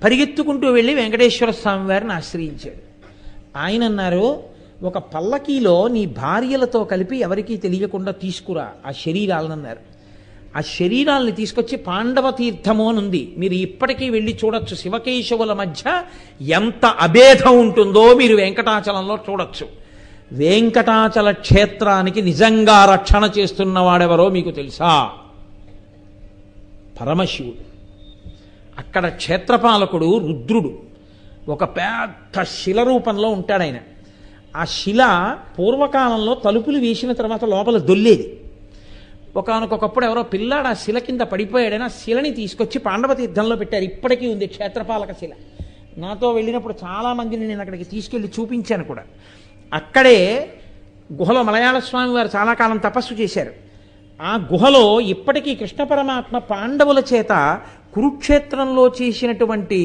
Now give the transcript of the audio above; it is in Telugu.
పరిగెత్తుకుంటూ వెళ్ళి వెంకటేశ్వర స్వామి వారిని ఆశ్రయించాడు. ఆయన అన్నారు, ఒక పల్లకీలో నీ భార్యలతో కలిపి ఎవరికీ తెలియకుండా తీసుకురా ఆ శరీరాలను అన్నారు. ఆ శరీరాల్ని తీసుకొచ్చి పాండవ తీర్థము అని ఉంది, మీరు ఇప్పటికీ వెళ్ళి చూడొచ్చు. శివకేశవుల మధ్య ఎంత అభేదం ఉంటుందో మీరు వెంకటాచలంలో చూడొచ్చు. వెంకటాచల క్షేత్రానికి నిజంగా రక్షణ చేస్తున్నవాడెవరో మీకు తెలుసా? పరమశివుడు. అక్కడ క్షేత్రపాలకుడు రుద్రుడు. ఒక పెద్ద శిల రూపంలో ఉంటాడు ఆయన. ఆ శిల పూర్వకాలంలో తలుపులు వేసిన తర్వాత లోపల దొల్లేది. ఒకానొకప్పుడు ఎవరో పిల్లాడు ఆ శిల కింద పడిపోయాడని ఆ శిలని తీసుకొచ్చి పాండవ తీర్థంలో పెట్టారు. ఇప్పటికీ ఉంది క్షేత్రపాలక శిల. నాతో వెళ్ళినప్పుడు చాలామందిని నేను అక్కడికి తీసుకెళ్ళి చూపించాను కూడా. అక్కడే గుహలో మలయాళ స్వామి వారు చాలా కాలం తపస్సు చేశారు. ఆ గుహలో ఇప్పటికీ కృష్ణ పరమాత్మ పాండవుల చేత కురుక్షేత్రంలో చేసినటువంటి